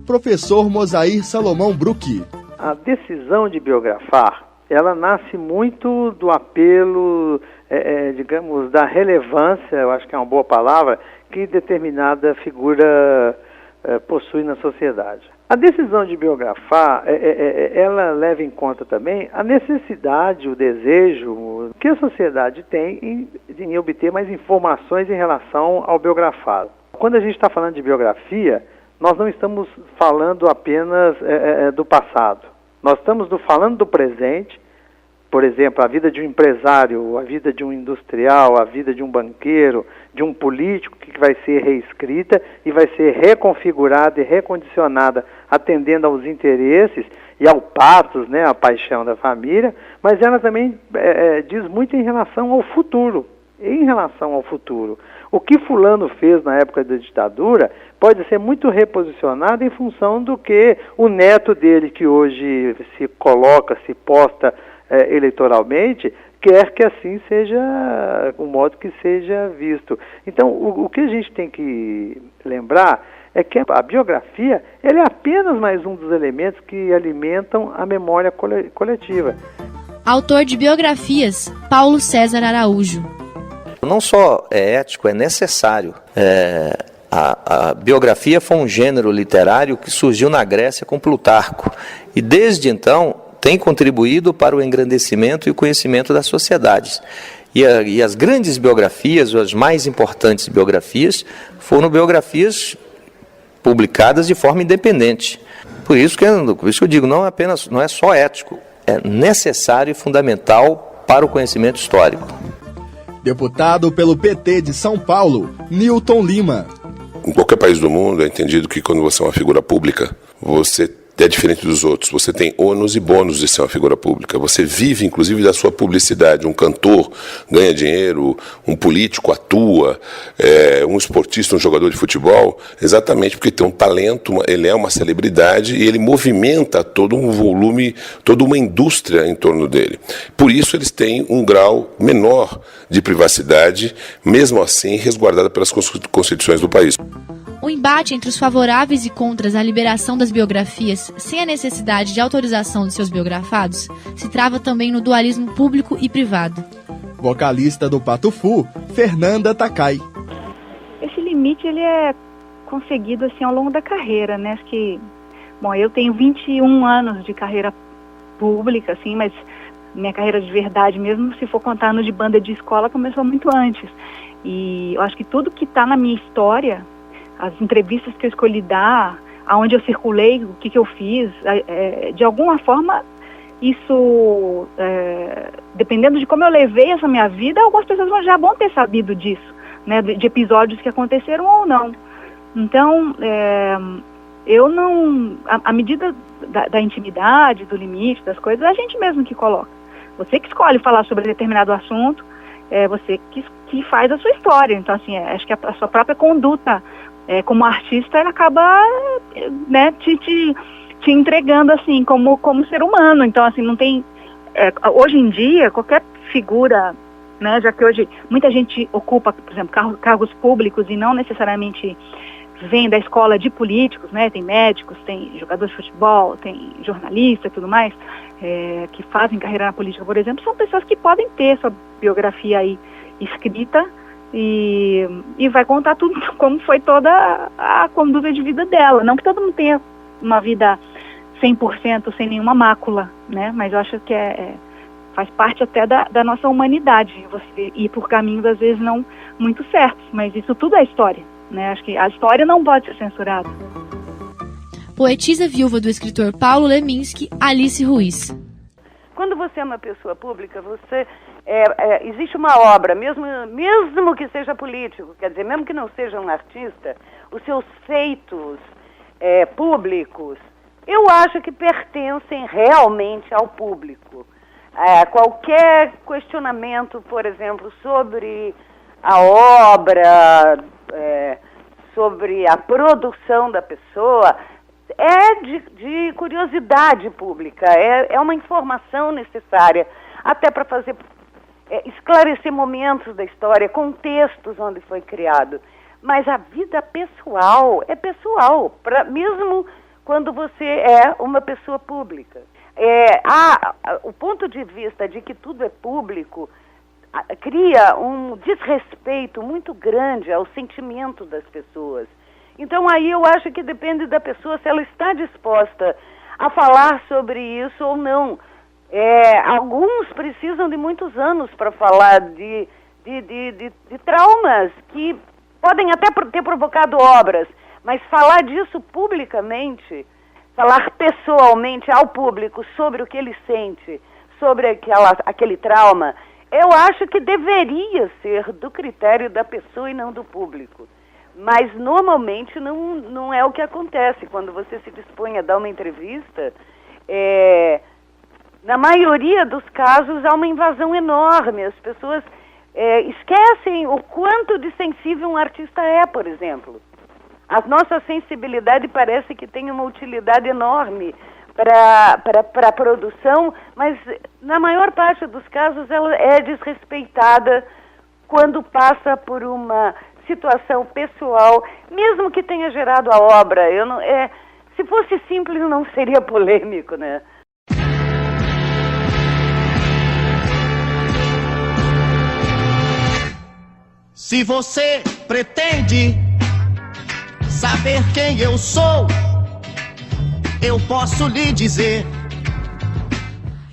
Professor Mosair Salomão Bruck. A decisão de biografar, ela nasce muito do apelo, digamos, da relevância, eu acho que é uma boa palavra, que determinada figura possui na sociedade. A decisão de biografar, ela leva em conta também a necessidade, o desejo que a sociedade tem em obter mais informações em relação ao biografado. Quando a gente está falando de biografia, nós não estamos falando apenas do passado. Nós estamos falando do presente, por exemplo, a vida de um empresário, a vida de um industrial, a vida de um banqueiro, de um político que vai ser reescrita e vai ser reconfigurada e recondicionada atendendo aos interesses e ao pathos, né, a paixão da família, mas ela também diz muito em relação ao futuro. Em relação ao futuro, o que fulano fez na época da ditadura pode ser muito reposicionado em função do que o neto dele, que hoje se coloca, se posta eleitoralmente, quer que assim seja, o modo que seja visto. Então, o que a gente tem que lembrar é que a biografia ela é apenas mais um dos elementos que alimentam a memória coletiva. Autor de biografias, Paulo César Araújo. Não só é ético, é necessário. A biografia foi um gênero literário que surgiu na Grécia com Plutarco. E desde então tem contribuído para o engrandecimento e o conhecimento das sociedades. E as grandes biografias, ou as mais importantes biografias, foram biografias publicadas de forma independente. Por isso que eu digo, não é só ético, é necessário e fundamental para o conhecimento histórico. Deputado pelo PT de São Paulo, Newton Lima. Em qualquer país do mundo é entendido que quando você é uma figura pública, você é diferente dos outros. Você tem ônus e bônus de ser uma figura pública. Você vive, inclusive, da sua publicidade. Um cantor ganha dinheiro, um político atua, um esportista, um jogador de futebol, exatamente porque tem um talento, ele é uma celebridade e ele movimenta todo um volume, toda uma indústria em torno dele. Por isso, eles têm um grau menor de privacidade, mesmo assim resguardada pelas constituições do país. O embate entre os favoráveis e contras à liberação das biografias, sem a necessidade de autorização de seus biografados, se trava também no dualismo público e privado. Vocalista do Patufu, Fernanda Takai. Esse limite ele é conseguido assim ao longo da carreira, né? Acho que, bom, eu tenho 21 anos de carreira pública, assim, mas minha carreira de verdade mesmo, se for contar no de banda de escola, começou muito antes. E eu acho que tudo que está na minha história, as entrevistas que eu escolhi dar, aonde eu circulei, o que eu fiz, de alguma forma, isso, dependendo de como eu levei essa minha vida, algumas pessoas já vão ter sabido disso, né, de episódios que aconteceram ou não. Então, eu não, à medida da intimidade, do limite, das coisas, é a gente mesmo que coloca. Você que escolhe falar sobre determinado assunto, você que faz a sua história. Então, assim, acho que a sua própria conduta como artista, ela acaba, né, te entregando, assim, como ser humano. Então, assim, não tem... hoje em dia, qualquer figura, né, já que hoje muita gente ocupa, por exemplo, cargos públicos e não necessariamente vem da escola de políticos, né, tem médicos, tem jogadores de futebol, tem jornalista e tudo mais, que fazem carreira na política, por exemplo, são pessoas que podem ter sua biografia aí escrita e vai contar tudo como foi toda a conduta de vida dela. Não que todo mundo tenha uma vida 100% sem nenhuma mácula, né, mas eu acho que faz parte até da nossa humanidade, você ir por caminhos às vezes não muito certos, mas isso tudo é história, né? Acho que a história não pode ser censurada. Poetisa viúva do escritor Paulo Leminski, Alice Ruiz. Quando você é uma pessoa pública, você existe uma obra, mesmo que seja político, quer dizer, mesmo que não seja um artista, os seus feitos públicos, eu acho que pertencem realmente ao público. Qualquer questionamento, por exemplo, sobre a obra, sobre a produção da pessoa, de curiosidade pública, é uma informação necessária, até para fazer esclarecer momentos da história, contextos onde foi criado. Mas a vida pessoal é pessoal, mesmo quando você é uma pessoa pública. O ponto de vista de que tudo é público cria um desrespeito muito grande ao sentimento das pessoas. Então aí eu acho que depende da pessoa se ela está disposta a falar sobre isso ou não. Alguns precisam de muitos anos para falar de traumas que podem até ter provocado obras, mas falar disso publicamente, falar pessoalmente ao público sobre o que ele sente, sobre aquele trauma, eu acho que deveria ser do critério da pessoa e não do público. Mas normalmente não é o que acontece. Quando você se dispõe a dar uma entrevista, na maioria dos casos há uma invasão enorme. As pessoas esquecem o quanto de sensível um artista é, por exemplo. A nossa sensibilidade parece que tem uma utilidade enorme para a produção, mas na maior parte dos casos ela é desrespeitada quando passa por uma situação pessoal, mesmo que tenha gerado a obra. Se fosse simples não seria polêmico, né? Se você pretende saber quem eu sou, eu posso lhe dizer.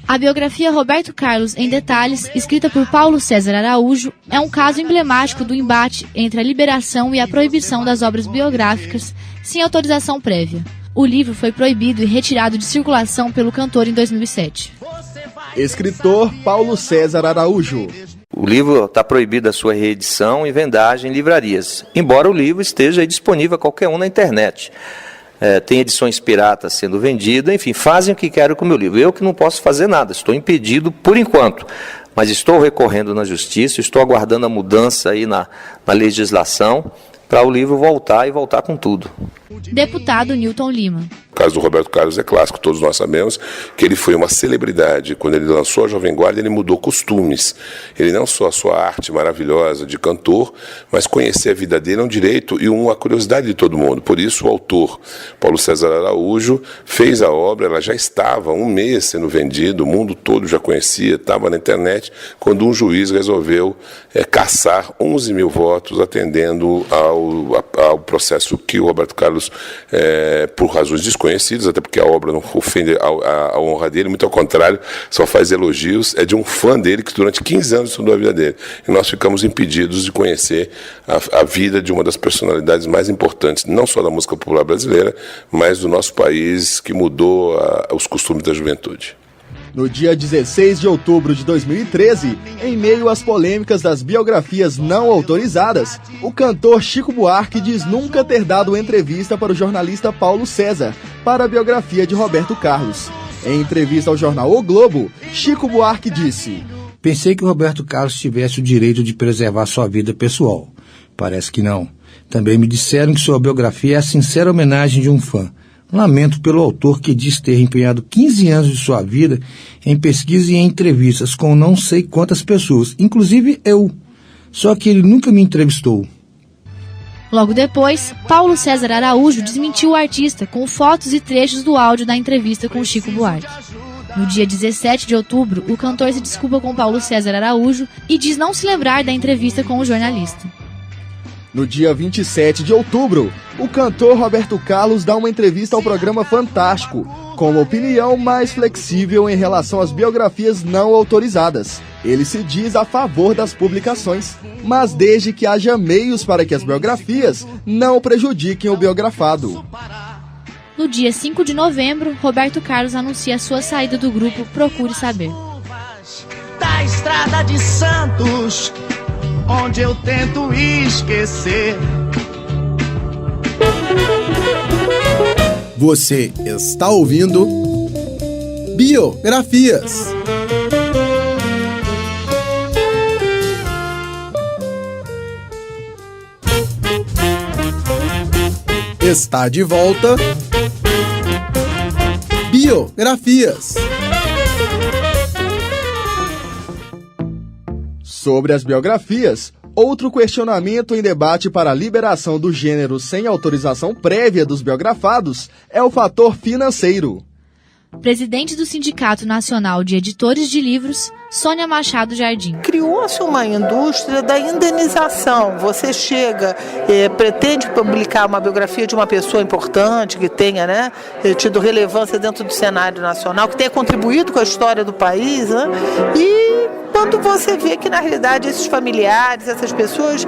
A biografia Roberto Carlos em Detalhes, escrita por Paulo César Araújo, é um caso emblemático do embate entre a liberação e a proibição das obras biográficas sem autorização prévia. O livro foi proibido e retirado de circulação pelo cantor em 2007. Escritor Paulo César Araújo. O livro está proibido a sua reedição e vendagem em livrarias, embora o livro esteja disponível a qualquer um na internet. Tem edições piratas sendo vendidas, enfim, fazem o que querem com o meu livro. Eu que não posso fazer nada, estou impedido por enquanto, mas estou recorrendo na justiça, estou aguardando a mudança aí na legislação para o livro voltar com tudo. Deputado Newton Lima. O caso do Roberto Carlos é clássico, todos nós sabemos que ele foi uma celebridade. Quando ele lançou a Jovem Guarda, ele mudou costumes. Ele não só a sua arte maravilhosa de cantor, mas conhecer a vida dele é um direito e uma curiosidade de todo mundo. Por isso, o autor, Paulo César Araújo, fez a obra, ela já estava há um mês sendo vendida, o mundo todo já conhecia, estava na internet, quando um juiz resolveu cassar 11 mil votos, atendendo ao processo que o Roberto Carlos, por razões desconhecidas, até porque a obra não ofende a honra dele, muito ao contrário, só faz elogios, é de um fã dele que durante 15 anos estudou a vida dele. E nós ficamos impedidos de conhecer a vida de uma das personalidades mais importantes, não só da música popular brasileira, mas do nosso país, que mudou os costumes da juventude. No dia 16 de outubro de 2013, em meio às polêmicas das biografias não autorizadas, o cantor Chico Buarque diz nunca ter dado entrevista para o jornalista Paulo César para a biografia de Roberto Carlos. Em entrevista ao jornal O Globo, Chico Buarque disse: "Pensei que o Roberto Carlos tivesse o direito de preservar sua vida pessoal. Parece que não. Também me disseram que sua biografia é a sincera homenagem de um fã. Lamento pelo autor que diz ter empenhado 15 anos de sua vida em pesquisa e em entrevistas com não sei quantas pessoas, inclusive eu. Só que ele nunca me entrevistou." Logo depois, Paulo César Araújo desmentiu o artista com fotos e trechos do áudio da entrevista com Chico Buarque. No dia 17 de outubro, o cantor se desculpa com Paulo César Araújo e diz não se lembrar da entrevista com o jornalista. No dia 27 de outubro, o cantor Roberto Carlos dá uma entrevista ao programa Fantástico, com uma opinião mais flexível em relação às biografias não autorizadas. Ele se diz a favor das publicações, mas desde que haja meios para que as biografias não prejudiquem o biografado. No dia 5 de novembro, Roberto Carlos anuncia sua saída do grupo Procure Saber. Da estrada de Santos, onde eu tento esquecer. Você está ouvindo Biografias. Está de volta Biografias. Sobre as biografias, outro questionamento em debate para a liberação do gênero sem autorização prévia dos biografados é o fator financeiro. Presidente do Sindicato Nacional de Editores de Livros, Sônia Machado Jardim. Criou-se uma indústria da indenização. Você chega, pretende publicar uma biografia de uma pessoa importante, que tenha tido relevância dentro do cenário nacional, que tenha contribuído com a história do país, e quando você vê que, na realidade, esses familiares, essas pessoas,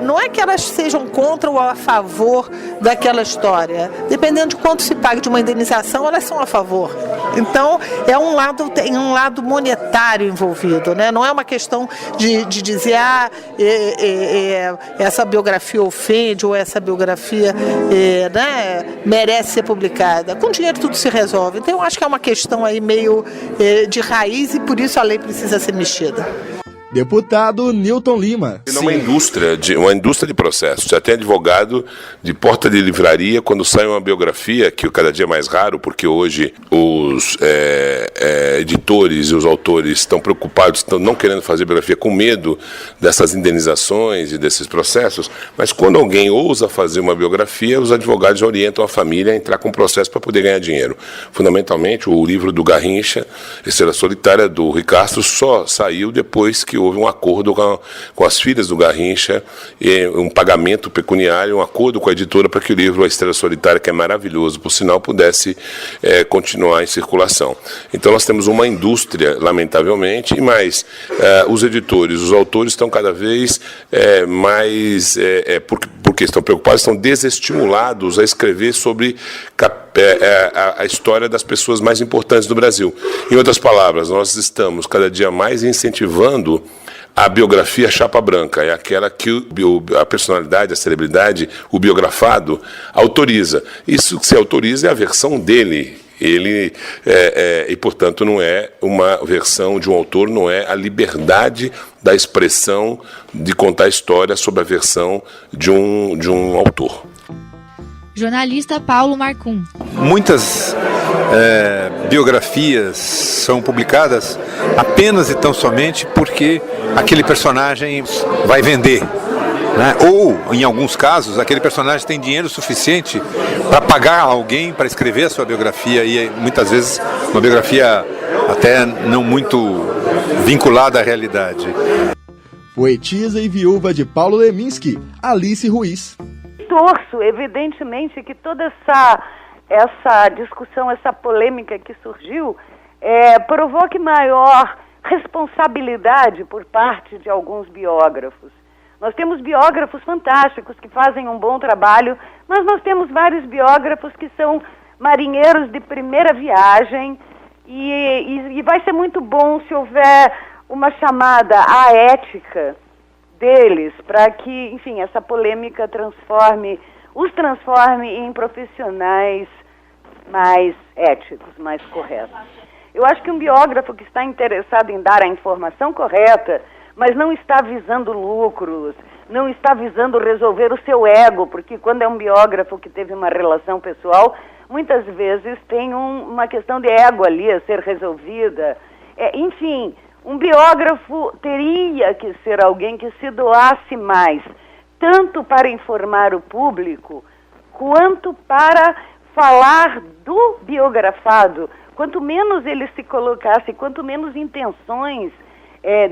não é que elas sejam contra ou a favor daquela história. Dependendo de quanto se paga de uma indenização, elas são a favor. Então, tem um lado monetário envolvido, né? Não é uma questão de dizer, essa biografia ofende ou essa biografia merece ser publicada. Com dinheiro tudo se resolve. Então, eu acho que é uma questão aí meio de raiz e por isso a lei precisa ser mexida. Deputado Newton Lima. É uma indústria de processos. Já tem advogado de porta de livraria quando sai uma biografia, que cada dia é mais raro, porque hoje os editores e os autores estão preocupados, estão não querendo fazer biografia com medo dessas indenizações e desses processos, mas quando alguém ousa fazer uma biografia, os advogados orientam a família a entrar com processo para poder ganhar dinheiro. Fundamentalmente, o livro do Garrincha, Estrela Solitária, do Rui Castro, só saiu depois que houve um acordo com as filhas do Garrincha, um pagamento pecuniário, um acordo com a editora para que o livro A Estrela Solitária, que é maravilhoso, por sinal, pudesse continuar em circulação. Então nós temos uma indústria, lamentavelmente, e mais, os editores, os autores estão cada vez mais, porque estão preocupados, estão desestimulados a escrever sobre a história das pessoas mais importantes do Brasil. Em outras palavras, nós estamos cada dia mais incentivando a biografia chapa branca, é aquela que a personalidade, a celebridade, o biografado autoriza. Isso que se autoriza é a versão dele. Ele e portanto não é uma versão de um autor, não é a liberdade da expressão de contar a história sob a versão de um autor. Jornalista Paulo Marcum. Muitas biografias são publicadas apenas e tão somente porque aquele personagem vai vender, né? Ou, em alguns casos, aquele personagem tem dinheiro suficiente para pagar alguém para escrever a sua biografia, e muitas vezes uma biografia até não muito vinculada à realidade. Poetisa e viúva de Paulo Leminski, Alice Ruiz. Torço, evidentemente, que toda essa discussão, essa polêmica que surgiu, provoque maior responsabilidade por parte de alguns biógrafos. Nós temos biógrafos fantásticos que fazem um bom trabalho, mas nós temos vários biógrafos que são marinheiros de primeira viagem, e vai ser muito bom se houver uma chamada à ética deles, para que, enfim, essa polêmica os transforme em profissionais mais éticos, mais corretos. Eu acho que um biógrafo que está interessado em dar a informação correta, mas não está visando lucros, não está visando resolver o seu ego, porque quando é um biógrafo que teve uma relação pessoal, muitas vezes tem uma questão de ego ali a ser resolvida. Enfim, um biógrafo teria que ser alguém que se doasse mais, tanto para informar o público, quanto para falar do biografado. Quanto menos ele se colocasse, quanto menos intenções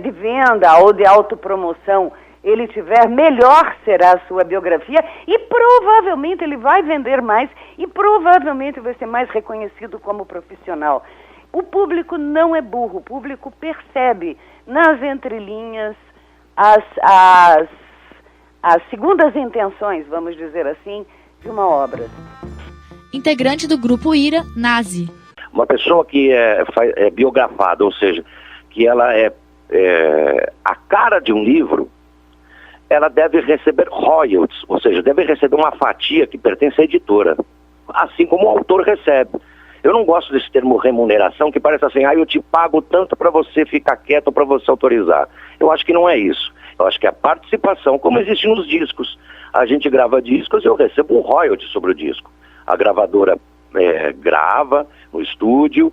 de venda ou de autopromoção ele tiver, melhor será a sua biografia, e provavelmente ele vai vender mais e provavelmente vai ser mais reconhecido como profissional. O público não é burro, o público percebe nas entrelinhas as segundas intenções, vamos dizer assim, de uma obra. Integrante do grupo IRA, Nazi. Uma pessoa que é biografada, ou seja, que ela é a cara de um livro, ela deve receber royalties, ou seja, deve receber uma fatia que pertence à editora, assim como o autor recebe. Eu não gosto desse termo remuneração, que parece assim, eu te pago tanto para você ficar quieto, para você autorizar. Eu acho que não é isso. Eu acho que é a participação, como existe nos discos. A gente grava discos, eu recebo um royalty sobre o disco. A gravadora grava no estúdio,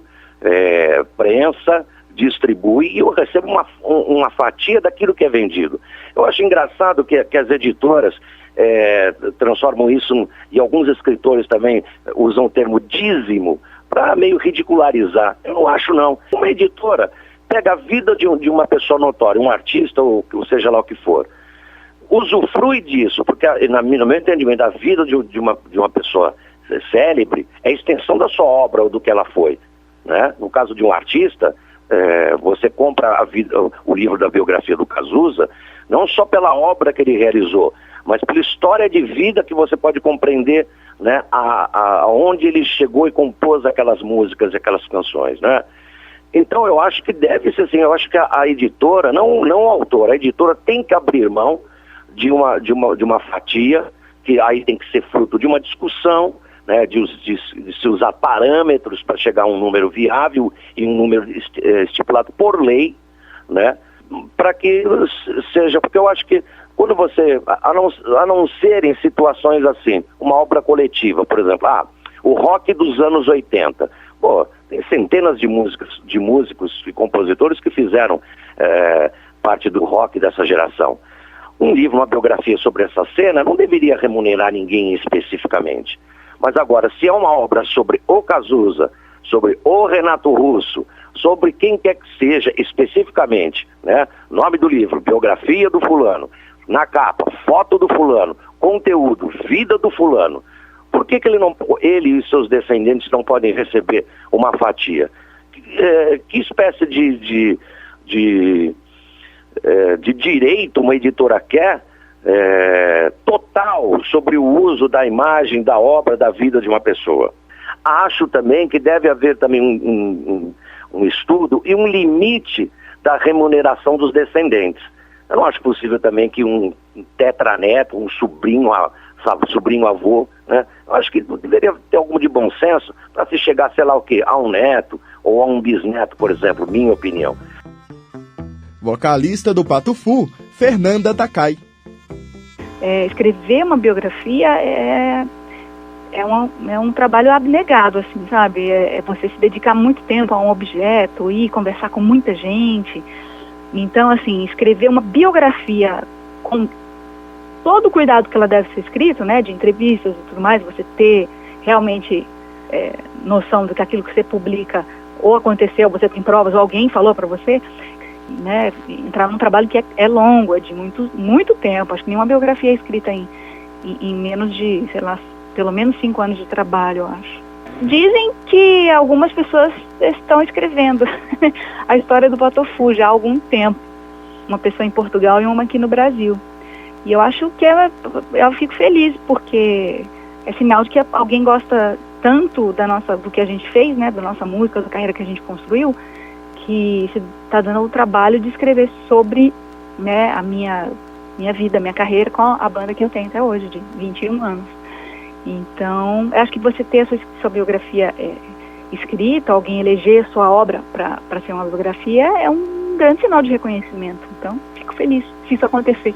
prensa, distribui, e eu recebo uma fatia daquilo que é vendido. Eu acho engraçado que as editoras transformam isso, e alguns escritores também usam o termo dízimo para meio ridicularizar. Eu não acho, não. Uma editora pega a vida de uma pessoa notória, um artista, ou seja lá o que for, usufrui disso, porque no meu entendimento, a vida de uma pessoa célebre é a extensão da sua obra ou do que ela foi, né? No caso de um artista, você compra o livro da biografia do Cazuza, não só pela obra que ele realizou, mas pela história de vida que você pode compreender, né, aonde ele chegou e compôs aquelas músicas, aquelas canções, né? Então eu acho que deve ser assim, eu acho que a editora, não o autor, a editora tem que abrir mão de uma fatia, que aí tem que ser fruto de uma discussão, né, de se usar parâmetros para chegar a um número viável e um número estipulado por lei, né, para que seja, porque eu acho que quando você, a não ser em situações assim, uma obra coletiva, por exemplo, o rock dos anos 80, tem centenas de músicos e compositores que fizeram parte do rock dessa geração. Um livro, uma biografia sobre essa cena não deveria remunerar ninguém especificamente. Mas agora, se é uma obra sobre o Cazuza, sobre o Renato Russo, sobre quem quer que seja especificamente, né? Nome do livro, biografia do fulano, na capa, foto do fulano, conteúdo, vida do fulano, por que ele e seus descendentes não podem receber uma fatia? Que espécie de direito uma editora quer total sobre o uso da imagem, da obra, da vida de uma pessoa? Acho também que deve haver também um estudo e um limite da remuneração dos descendentes. Eu não acho possível também que um tetraneto, um sobrinho sobrinho avô, né? Eu acho que deveria ter algum de bom senso para se chegar, sei lá o quê, a um neto ou a um bisneto, por exemplo, minha opinião. Vocalista do Pato Fu, Fernanda Takai. Escrever uma biografia é um trabalho abnegado, assim, sabe? É você se dedicar muito tempo a um objeto, ir conversar com muita gente. Então, assim, escrever uma biografia com todo o cuidado que ela deve ser escrita, né, de entrevistas e tudo mais, você ter realmente noção de que aquilo que você publica ou aconteceu, você tem provas, ou alguém falou para você, né, entrar num trabalho que é longo, é de muito tempo. Acho que nenhuma biografia é escrita em menos de, sei lá, pelo menos 5 anos de trabalho, eu acho. Dizem que algumas pessoas estão escrevendo a história do Pato Fu já há algum tempo. Uma pessoa em Portugal e uma aqui no Brasil. E eu acho que eu fico feliz, porque é sinal de que alguém gosta tanto do que a gente fez, né, da nossa música, da carreira que a gente construiu, que se está dando o trabalho de escrever sobre, né, a minha vida, a minha carreira com a banda que eu tenho até hoje, de 21 anos. Então, eu acho que você ter a sua biografia escrita, alguém eleger sua obra para ser uma biografia, é um grande sinal de reconhecimento. Então, fico feliz se isso acontecer.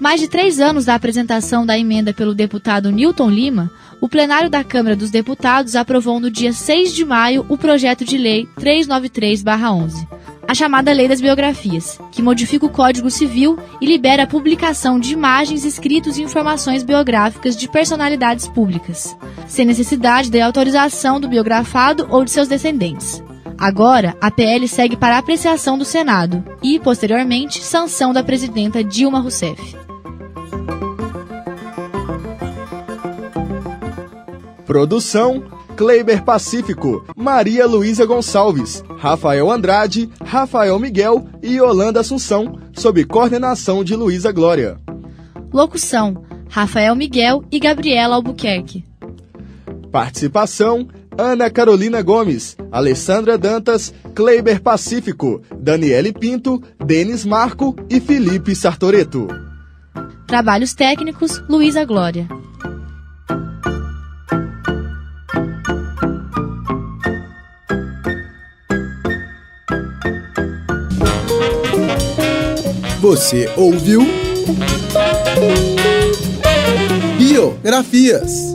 Mais de 3 anos da apresentação da emenda pelo deputado Newton Lima, o plenário da Câmara dos Deputados aprovou no dia 6 de maio o projeto de lei 393/11, a chamada Lei das Biografias, que modifica o Código Civil e libera a publicação de imagens, escritos e informações biográficas de personalidades públicas, sem necessidade de autorização do biografado ou de seus descendentes. Agora, a PL segue para apreciação do Senado e, posteriormente, sanção da presidenta Dilma Rousseff. Produção: Kleiber Pacífico, Maria Luísa Gonçalves, Rafael Andrade, Rafael Miguel e Yolanda Assunção, sob coordenação de Luísa Glória. Locução: Rafael Miguel e Gabriela Albuquerque. Participação: Ana Carolina Gomes, Alessandra Dantas, Kleiber Pacífico, Daniele Pinto, Denis Marco e Felipe Sartoreto. Trabalhos técnicos: Luísa Glória. Você ouviu Biografias.